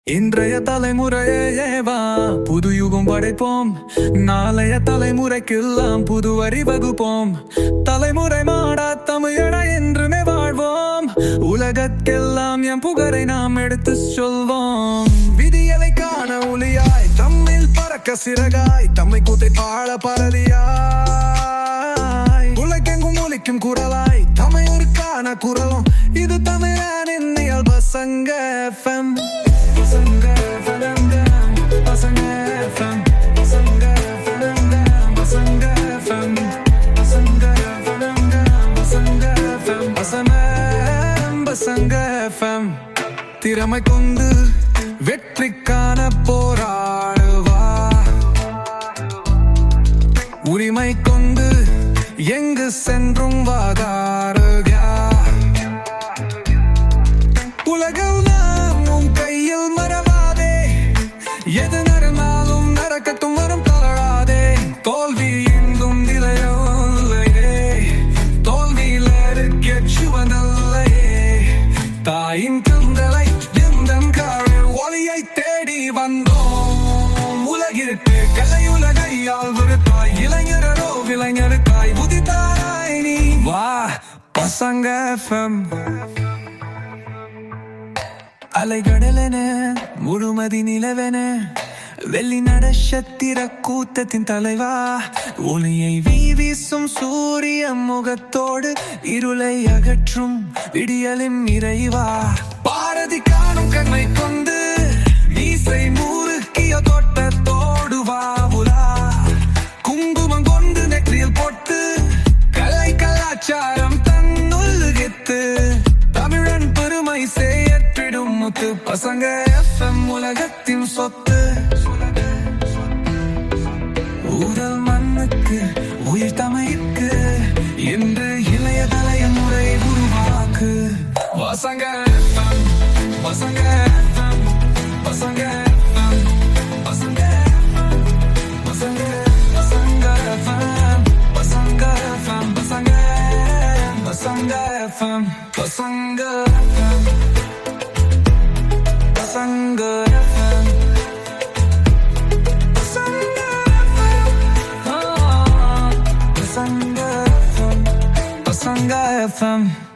இன்றைய தலைமுறையேவா புது யுகம் படைப்போம். நாளைய தலைமுறைக்கெல்லாம் புது வரி வகுப்போம். தலைமுறை மாடா தமிழட என்றுமே வாழ்வோம். உலகற்கெல்லாம் என் புகரை நாம் எடுத்து சொல்வோம். விதியலை காண ஒளியாய் தம்மில் பறக்க சிறகாய் தம்மை கூத்தை பாழ பரதியாய் உலகெங்கும் ஒலிக்கும் குரலாய் தமிழருக்கான குரலும் இது தமிழனின் இயல்பு சங்க FM. திறமை கொண்டு வெற்றிக்கான போராடுவா, உரிமை கொண்டு எங்கு சென்றும் வாதாடுகா. உலகம் நாம் உன் கையில் மறவாதே, எது நடந்தாலும் நடக்கட்டும் வரும் தளராதே. தோல்வி எங்கும் நிலையோல்லையே, தோல்வியில் சுவனல்லையே. தாயின் கந்தலை எந்தன் காரில் ஒளியை தேடி வந்தோம். உலகிற்கு கலையுலகை ஆள்வருத்தாய், இளைஞரோ விளைஞருக்காய் புதிதாய் நீ வா. பசங்க FM. அலைகடலென முழுமதி நிலவென வெள்ளி நட்சத்திர கூட்டத்தின் தலைவா, ஒளியை வீசும் சூரிய முகத்தோடு இருளை அகற்றும் விடியலின் நிறைவா. பாரதி காணும் கண்ணை கொண்டு மீசை முறுக்கிய தோட்டத்தோடு வாவுலா, குங்குமம் கொண்டு நெற்றியில் போட்டு கலை கலாச்சாரம் தன்னுள்ளுகித்து தமிழன் பெருமை செயற்றிடும் முத்து. பசங்க FM உலகத்தின் சொத்து. ஊரல் மண்ணுக்கு உயிர் தமிழுக்கு என்று இளைய தலைமுறை உருவாக்கு. பசங்க FM, பசங்க FM, பசங்க FM, பசங்க பசங்க பசங்க FM, பசங்க FM, பசங்க பசங்க FM, பசங்க FM, பசங்க FM, பசங்க FM, பசங்க FM.